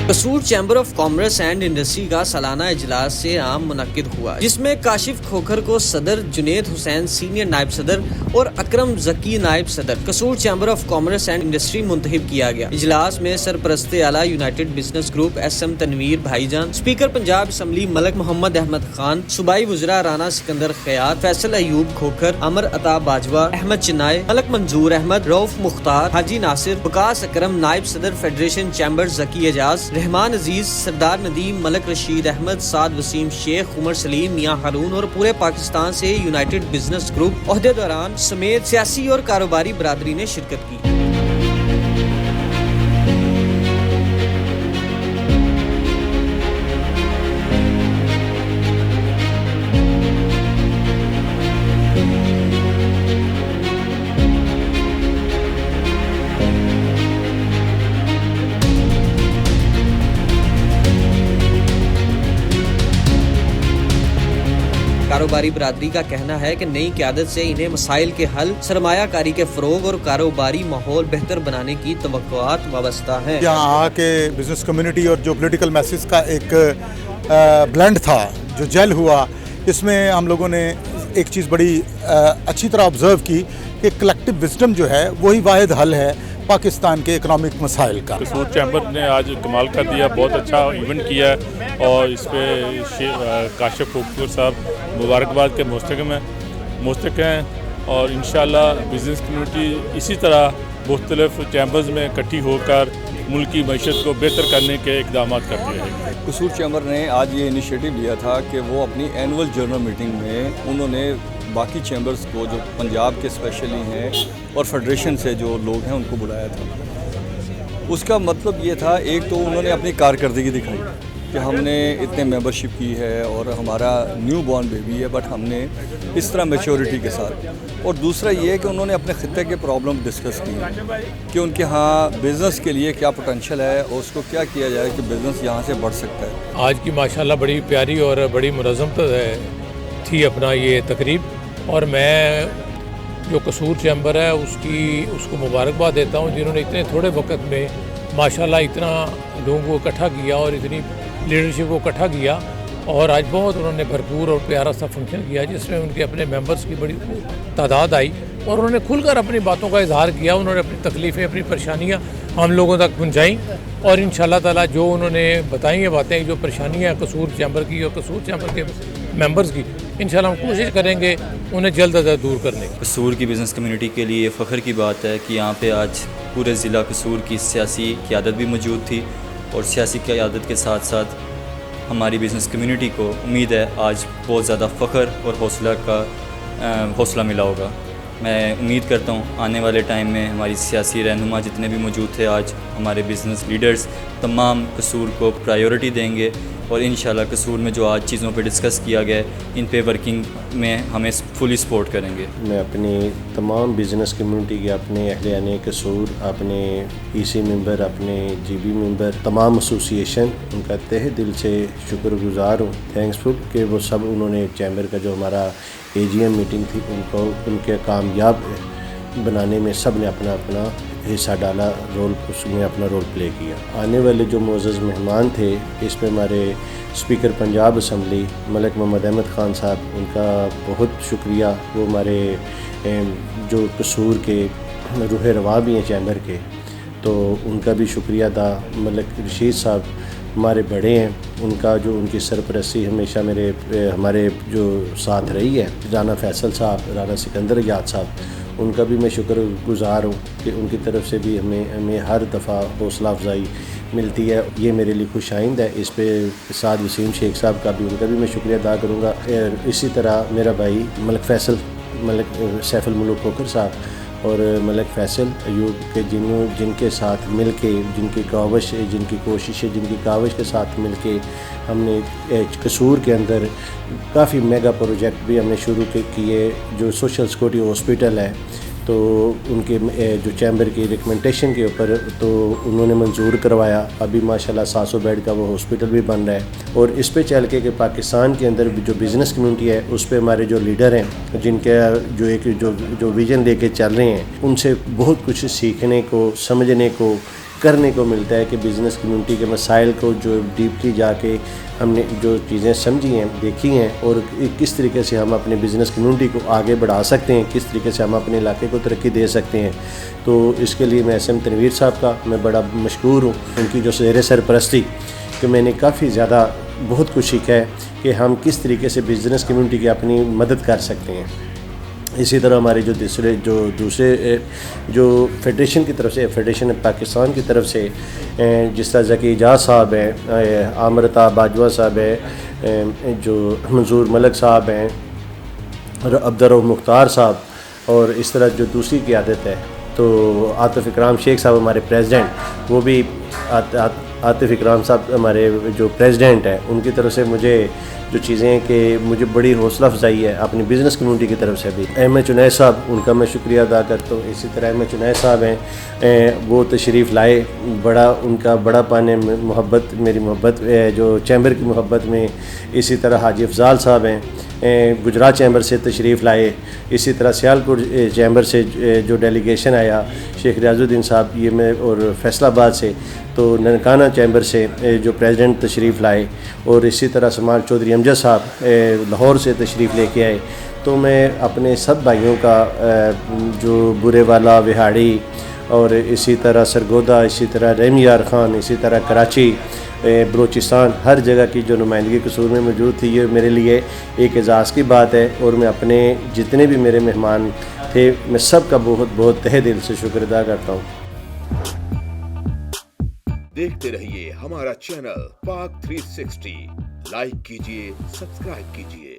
Kasur chamber of commerce and industry کا سالانہ اجلاس سے عام منعقد ہوا، جس میں کاشف کھوکھر کو صدر، جنید حسین سینئر نائب صدر اور اکرم ذکی نائب صدر Kasur chamber of commerce and industry منتخب کیا گیا۔ اجلاس میں سرپرست اعلیٰ united business group SM Tanveer بھائی جان، اسپیکر پنجاب اسمبلی ملک محمد احمد خان، صوبائی وزراء رانا سکندر خیاط، فیصل ایوب کھوکھر، عمر عطا باجوہ، احمد چنائے، ملک منظور احمد، رؤف مختار، حاجی ناصر، وقاص اکرم، نائب صدر فیڈریشن چیمبر ذکی اعجاز، رحمان عزیز، سردار ندیم، ملک رشید احمد، سعد وسیم شیخ، عمر سلیم، میاں ہارون اور پورے پاکستان سے یونائٹڈ بزنس گروپ عہدیداران سمیت سیاسی اور کاروباری برادری نے شرکت کی۔ کاروباری برادری کا کہنا ہے کہ نئی قیادت سے انہیں مسائل کے حل، سرمایہ کاری کے فروغ اور کاروباری ماحول بہتر بنانے کی توقعات وابستہ ہیں۔ یہاں آ کے بزنس کمیونٹی اور جو پولیٹیکل میسج کا ایک بلینڈ تھا جو جیل ہوا، اس میں ہم لوگوں نے ایک چیز بڑی اچھی طرح آبزرو کی کہ کلیکٹیو وزڈم جو ہے وہی واحد حل ہے پاکستان کے اکنامک مسائل کا۔ قصور چیمبر نے آج کمال کر دیا، بہت اچھا ایونٹ کیا ہے اور اس پہ کاشف کھوکھر صاحب مبارکباد کے مستحق ہیں اور انشاءاللہ بزنس کمیونٹی اسی طرح مختلف چیمبرز میں اکٹھی ہو کر ملک کی معیشت کو بہتر کرنے کے اقدامات کرتی رہے گی۔ قصور چیمبر نے آج یہ انیشیٹو لیا تھا کہ وہ اپنی اینول جنرل میٹنگ میں انہوں نے باقی چیمبرز کو جو پنجاب کے اسپیشلی ہیں اور فیڈریشن سے جو لوگ ہیں ان کو بلایا تھا۔ اس کا مطلب یہ تھا، ایک تو انہوں نے اپنی کارکردگی دکھائی کہ ہم نے اتنے ممبرشپ کی ہے اور ہمارا نیو بورن بیبی ہے، بٹ ہم نے اس طرح میچورٹی کے ساتھ، اور دوسرا یہ کہ انہوں نے اپنے خطے کے پرابلم ڈسکس کی کہ ان کے ہاں بزنس کے لیے کیا پوٹینشیل ہے اور اس کو کیا کیا جائے کہ بزنس یہاں سے بڑھ سکتا ہے۔ آج کی ماشاءاللہ بڑی پیاری اور بڑی منظم تھی اپنا یہ تقریب، اور میں جو قصور چیمبر ہے اس کو مبارکباد دیتا ہوں جنہوں نے اتنے تھوڑے وقت میں ماشاءاللہ اتنا لوگوں کو اکٹھا کیا اور اتنی لیڈرشپ کو اکٹھا کیا، اور آج بہت انہوں نے بھرپور اور پیارا سا فنکشن کیا جس میں ان کے اپنے ممبرس کی بڑی تعداد آئی اور انہوں نے کھل کر اپنی باتوں کا اظہار کیا، انہوں نے اپنی تکلیفیں، اپنی پریشانیاں ہم لوگوں تک پہنچائیں، اور انشاءاللہ تعالیٰ جو انہوں نے بتائیں یہ باتیں، جو پریشانیاں قصور چیمبر کی اور قصور چیمبر کے ممبرس کی، انشاءاللہ ہم کوشش کریں گے انہیں جلد از جلد دور کرنے کی۔ قصور کی بزنس کمیونٹی کے لیے فخر کی بات ہے کہ یہاں پہ آج پورے ضلع قصور کی سیاسی قیادت بھی موجود تھی، اور سیاسی قیادت کے ساتھ ساتھ ہماری بزنس کمیونٹی کو امید ہے آج بہت زیادہ فخر اور حوصلہ ملا ہوگا۔ میں امید کرتا ہوں آنے والے ٹائم میں ہماری سیاسی رہنما جتنے بھی موجود تھے آج، ہمارے بزنس لیڈرز تمام قصور کو پرائیورٹی دیں گے، اور انشاءاللہ قصور میں جو آج چیزوں پہ ڈسکس کیا گیا ہے ان پہ ورکنگ میں ہمیں فلی سپورٹ کریں گے۔ میں اپنی تمام بزنس کمیونٹی کے، اپنے اہلیان قصور، اپنے EC ممبر، اپنے GB ممبر، تمام ایسوسیشن، ان کا تہہ دل سے شکر گزار ہوں، تھینکس فل کہ وہ سب انہوں نے چیمبر کا جو ہمارا AGM میٹنگ تھی ان کے کامیاب بنانے میں سب نے اپنا اپنا حصہ ڈالا، اس میں اپنا رول پلے کیا۔ آنے والے جو معزز مہمان تھے اس میں ہمارے اسپیکر پنجاب اسمبلی ملک محمد احمد خان صاحب، ان کا بہت شکریہ، وہ ہمارے جو قصور کے روح رواں بھی ہیں چیمبر کے، تو ان کا بھی شکریہ تھا۔ ملک رشید صاحب ہمارے بڑے ہیں، ان کا جو ان کی سرپرستی ہمیشہ ہمارے جو ساتھ رہی ہے، رانا فیصل صاحب، رانا سکندر یاد صاحب، ان کا بھی میں شکر گزار ہوں کہ ان کی طرف سے بھی ہمیں ہر دفعہ حوصلہ افزائی ملتی ہے، یہ میرے لیے خوش آئند ہے۔ اس پہ سعد وسیم شیخ صاحب کا بھی، ان کا بھی میں شکریہ ادا کروں گا۔ اسی طرح میرا بھائی ملک سیف الملوک کھوکھر صاحب اور ملک فیصل ایوب کے جن کے ساتھ مل کے، جن کی کاوش، جن کی کوششیں، جن کی کاوش کے ساتھ مل کے ہم نے قصور کے اندر کافی میگا پروجیکٹ بھی ہم نے شروع کیے، جو سوشل سیکورٹی ہاسپٹل ہے، تو ان کے جو چیمبر کی ریکمنڈیشن کے اوپر تو انہوں نے منظور کروایا، ابھی ماشاءاللہ 700 بیڈ کا وہ ہاسپٹل بھی بن رہا ہے، اور اس پہ چل کے کہ پاکستان کے اندر جو بزنس کمیونٹی ہے اس پہ ہمارے جو لیڈر ہیں، جن کے جو ویژن لے کے چل رہے ہیں، ان سے بہت کچھ سیکھنے کو، سمجھنے کو، کرنے کو ملتا ہے کہ بزنس کمیونٹی کے مسائل کو جو ڈیپلی جا کے ہم نے جو چیزیں سمجھی ہیں دیکھی ہیں اور کس طریقے سے ہم اپنے بزنس کمیونٹی کو آگے بڑھا سکتے ہیں, کس طریقے سے ہم اپنے علاقے کو ترقی دے سکتے ہیں. تو اس کے لیے میں ایس ایم تنویر صاحب کا میں بڑا مشکور ہوں, ان کی جو زیر سرپرستی کہ میں نے کافی زیادہ بہت کچھ سیکھا ہے کہ ہم کس طریقے سے بزنس کمیونٹی کی اپنی مدد کر سکتے ہیں. اسی طرح ہمارے جو دوسرے جو فیڈریشن کی طرف سے, فیڈریشن پاکستان کی طرف سے جس طرح ذکی اعجاز صاحب ہیں, امرتا باجوہ صاحب ہیں, جو منظور ملک صاحب ہیں, عبدالرؤف مختار صاحب, اور اس طرح جو دوسری قیادت ہے تو عاطف اکرام شیخ صاحب ہمارے پریزیڈنٹ, وہ بھی عاطف اکرام صاحب ہمارے جو پریزیڈنٹ ہیں, ان کی طرف سے مجھے جو چیزیں ہیں کہ مجھے بڑی حوصلہ افزائی ہے اپنی بزنس کمیونٹی کی طرف سے بھی. احمد چنید صاحب, ان کا میں شکریہ ادا کرتا ہوں. اسی طرح احمد چنید صاحب ہیں, وہ تشریف لائے, بڑا ان کا بڑا پانے محبت, میری محبت جو چیمبر کی محبت میں. اسی طرح حاجی افضال صاحب ہیں, گجرات چیمبر سے تشریف لائے. اسی طرح سیالکوٹ چیمبر سے جو ڈیلیگیشن آیا, شیخ ریاض الدین صاحب یہ میں, اور فیصل آباد سے, تو ننکانہ چیمبر سے جو پریزیڈنٹ تشریف لائے, اور اسی طرح سمال چودھری امجد صاحب لاہور سے تشریف لے کے آئے. تو میں اپنے سب بھائیوں کا جو برے والا, وہاڑی, اور اسی طرح سرگودا, اسی طرح رحم یار خان, اسی طرح کراچی, بلوچستان, ہر جگہ کی جو نمائندگی قصور میں موجود تھی, یہ میرے لیے ایک اعزاز کی بات ہے. اور میں اپنے جتنے بھی میرے مہمان تھے, میں سب کا بہت بہت تہہ دل سے شکر ادا کرتا ہوں. دیکھتے رہیے ہمارا چینل پاک 360, لائک کیجئے, سبسکرائب کیجئے.